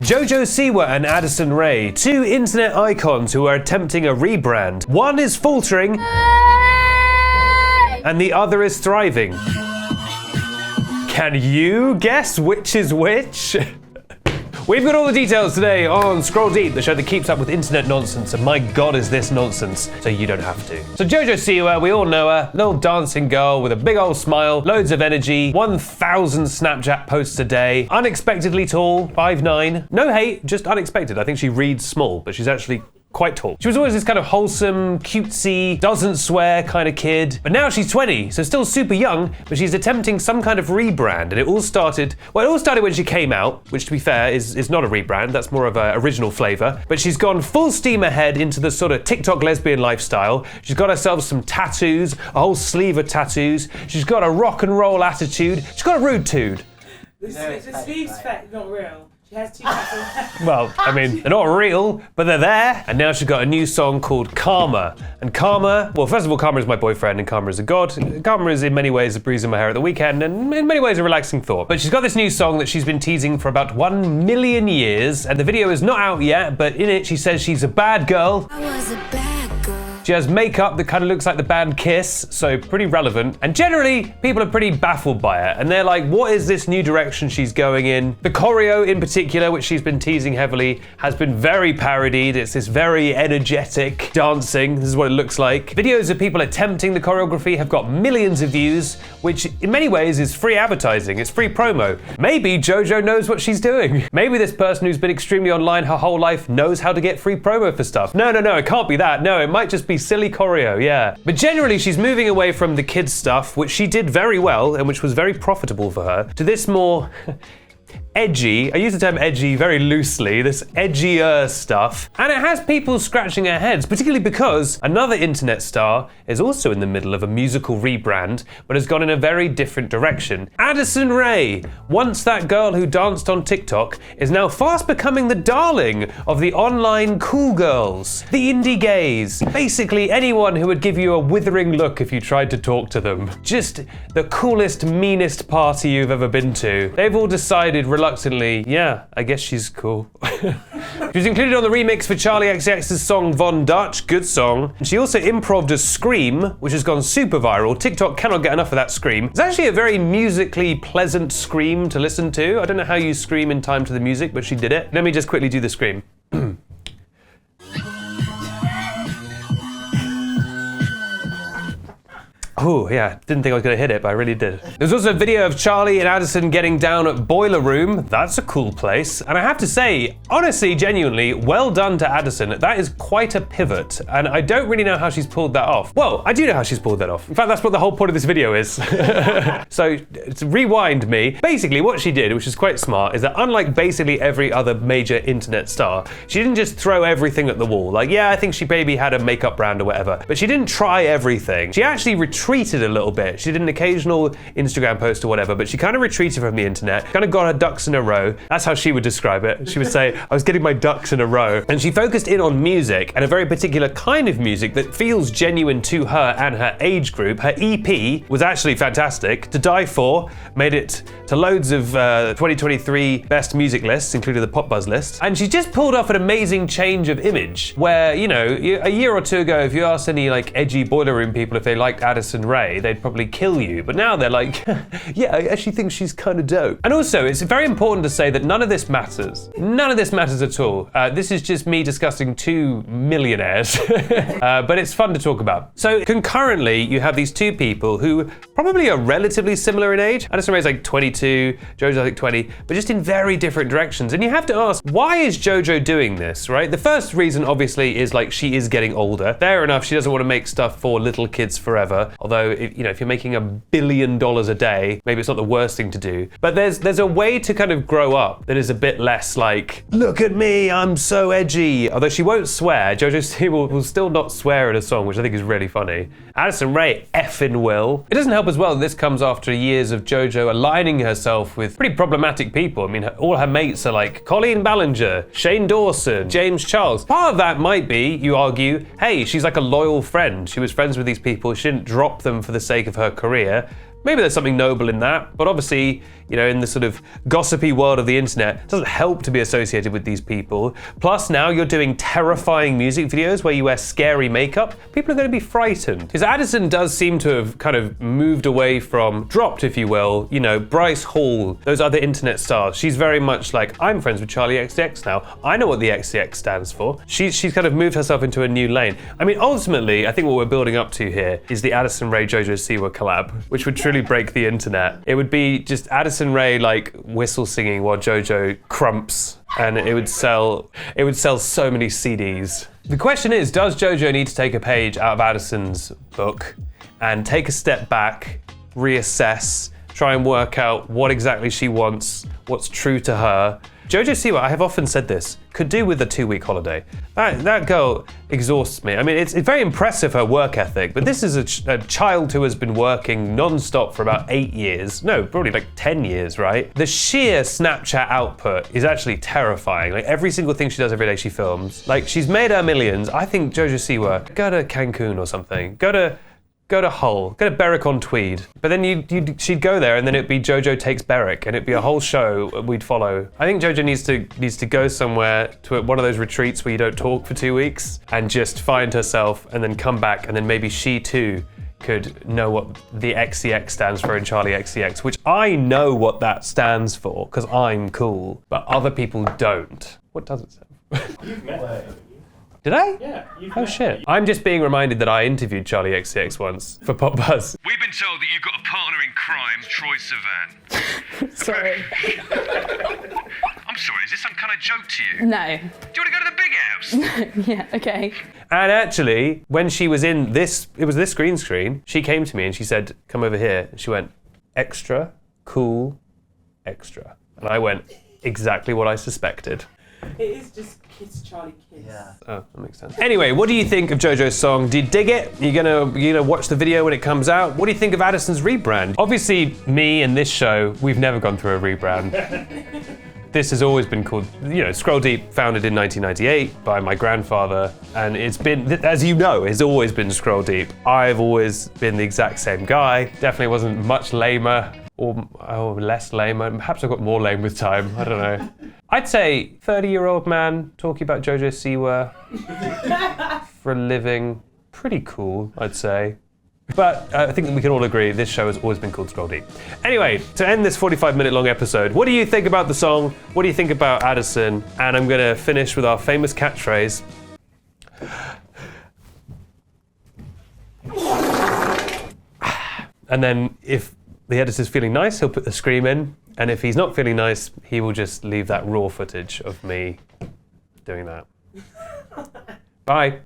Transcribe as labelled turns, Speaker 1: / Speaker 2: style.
Speaker 1: Jojo Siwa and Addison Rae, two internet icons who are attempting a rebrand. One is faltering, and the other is thriving. Can you guess which is which? We've got all the details today on Scroll Deep, the show that keeps up with internet nonsense, and my god is this nonsense, so you don't have to. So Jojo Siwa, we all know her, little dancing girl with a big old smile, loads of energy, 1,000 Snapchat posts a day, unexpectedly tall, 5'9". No hate, just unexpected. I think she reads small, but she's actually quite tall. She was always this kind of wholesome, cutesy, doesn't swear kind of kid. But now she's 20, so still super young, but she's attempting some kind of rebrand. And it all started when she came out, which to be fair is not a rebrand, that's more of an original flavor. But she's gone full steam ahead into the sort of TikTok lesbian lifestyle. She's got herself some tattoos, a whole sleeve of tattoos. She's got a rock and roll attitude. She's got a rude tude.
Speaker 2: The sleeve's fake, not real. She has two tattoos.
Speaker 1: Well, I mean, they're not real, but they're there. And now she's got a new song called Karma. And Karma, well, first of all, Karma is my boyfriend and Karma is a god. Karma is in many ways a breeze in my hair at the weekend and in many ways a relaxing thought. But she's got this new song that she's been teasing for about 1 million years. And the video is not out yet, but in it she says she's a bad girl.
Speaker 3: I was a bad girl.
Speaker 1: She has makeup that kind of looks like the band Kiss, so pretty relevant. And generally, people are pretty baffled by it. And they're like, what is this new direction she's going in? The choreo in particular, which she's been teasing heavily, has been very parodied. It's this very energetic dancing. This is what it looks like. Videos of people attempting the choreography have got millions of views, which in many ways is free advertising. It's free promo. Maybe Jojo knows what she's doing. Maybe this person who's been extremely online her whole life knows how to get free promo for stuff. No, it can't be that. No, it might just be silly choreo, yeah. But generally, she's moving away from the kids stuff, which she did very well and which was very profitable for her, to this more edgy, I use the term edgy very loosely, this edgier stuff. And it has people scratching their heads, particularly because another internet star is also in the middle of a musical rebrand, but has gone in a very different direction. Addison Rae, once that girl who danced on TikTok, is now fast becoming the darling of the online cool girls, the indie gays, basically anyone who would give you a withering look if you tried to talk to them. Just the coolest, meanest party you've ever been to. They've all decided reluctantly, yeah, I guess she's cool. She was included on the remix for Charlie XCX's song Von Dutch, good song. And she also improv'd a scream, which has gone super viral. TikTok cannot get enough of that scream. It's actually a very musically pleasant scream to listen to. I don't know how you scream in time to the music, but she did it. Let me just quickly do the scream. Oh, yeah, didn't think I was gonna hit it, but I really did. There's also a video of Charlie and Addison getting down at Boiler Room. That's a cool place. And I have to say, honestly, genuinely, well done to Addison. That is quite a pivot, and I don't really know how she's pulled that off. Well, I do know how she's pulled that off. In fact, that's what the whole point of this video is. So, to rewind me, basically what she did, which is quite smart, is that unlike basically every other major internet star, she didn't just throw everything at the wall. Like, yeah, I think she maybe had a makeup brand or whatever, but she didn't try everything. She actually retreated a little bit. She did an occasional Instagram post or whatever, but she kind of retreated from the internet, kind of got her ducks in a row. That's how she would describe it. She would say, I was getting my ducks in a row. And she focused in on music, and a very particular kind of music that feels genuine to her and her age group. Her EP was actually fantastic. To Die For made it to loads of 2023 best music lists, including the Pop Buzz list. And she just pulled off an amazing change of image where, you know, a year or two ago, if you asked any like edgy Boiler Room people if they liked Addison Rae, they'd probably kill you. But now they're like, yeah, I actually think she's kind of dope. And also, it's very important to say that none of this matters. None of this matters at all. This is just me discussing two millionaires, but it's fun to talk about. So concurrently, you have these two people who probably are relatively similar in age. Addison Rae's like 22, Jojo's like 20, but just in very different directions. And you have to ask, why is Jojo doing this, right? The first reason, obviously, is like she is getting older. Fair enough, she doesn't want to make stuff for little kids forever. Although, if you're making $1 billion a day, maybe it's not the worst thing to do. But there's a way to kind of grow up that is a bit less like, look at me, I'm so edgy. Although she won't swear, Jojo Siwa will still not swear in a song, which I think is really funny. Addison Rae effing will. It doesn't help as well that this comes after years of Jojo aligning herself with pretty problematic people. I mean, all her mates are like Colleen Ballinger, Shane Dawson, James Charles. Part of that might be, you argue, hey, she's like a loyal friend. She was friends with these people, she didn't drop them for the sake of her career. Maybe there's something noble in that, but obviously, you know, in the sort of gossipy world of the internet, it doesn't help to be associated with these people. Plus, now you're doing terrifying music videos where you wear scary makeup. People are going to be frightened. Because Addison does seem to have kind of moved away from, dropped, if you will, you know, Bryce Hall, those other internet stars. She's very much like, I'm friends with Charlie XCX now. I know what the XCX stands for. She's kind of moved herself into a new lane. I mean, ultimately, I think what we're building up to here is the Addison Rae Jojo Siwa collab, which would truly break the internet. It would be just Addison Rae like whistle singing while Jojo crumps, and it would sell so many CDs. The question is, does Jojo need to take a page out of Addison's book and take a step back, reassess, try and work out what exactly she wants, what's true to her? Jojo Siwa, I have often said this, could do with a 2-week holiday. That girl exhausts me. I mean, it's very impressive, her work ethic, but this is a child who has been working non-stop for about 8 years. No, probably like 10 years, right? The sheer Snapchat output is actually terrifying. Like every single thing she does every day she films. Like she's made her millions. I think Jojo Siwa, go to Cancun or something. Go to Hull, go to Berwick-on-Tweed. But then she'd go there and then it'd be Jojo Takes Berwick and it'd be a whole show we'd follow. I think Jojo needs to go somewhere to one of those retreats where you don't talk for 2 weeks and just find herself and then come back, and then maybe she too could know what the XCX stands for in Charlie XCX, which I know what that stands for because I'm cool, but other people don't. What does it stand for?
Speaker 3: You've met her.
Speaker 1: Did I?
Speaker 3: Yeah.
Speaker 1: Oh shit. I'm just being reminded that I interviewed Charlie XCX once for Pop Buzz.
Speaker 4: We've been told that you've got a partner in crime, Troy Sivan.
Speaker 2: Sorry.
Speaker 4: I'm sorry, is this some kind of joke to you?
Speaker 2: No.
Speaker 4: Do you want to go to the big house?
Speaker 2: Yeah, okay.
Speaker 1: And actually, when she was in this, it was this green screen, she came to me and she said, come over here. And she went, extra, cool, extra. And I went, exactly what I suspected.
Speaker 2: It is just Kiss Charlie Kiss.
Speaker 3: Yeah.
Speaker 1: Oh, that makes sense. Anyway, what do you think of Jojo's song? Do you dig it? You gonna watch the video when it comes out? What do you think of Addison's rebrand? Obviously, me and this show, we've never gone through a rebrand. This has always been called, you know, Scroll Deep, founded in 1998 by my grandfather, and it's been, as you know, it's always been Scroll Deep. I've always been the exact same guy. Definitely wasn't much lamer or less lame. Perhaps I got more lame with time. I don't know. I'd say 30-year-old man talking about Jojo Siwa for a living. Pretty cool, I'd say. But I think that we can all agree this show has always been called Scroll Deep. Anyway, to end this 45-minute long episode, what do you think about the song? What do you think about Addison? And I'm going to finish with our famous catchphrase. And then if the editor's feeling nice, he'll put the scream in. And if he's not feeling nice, he will just leave that raw footage of me doing that. Bye.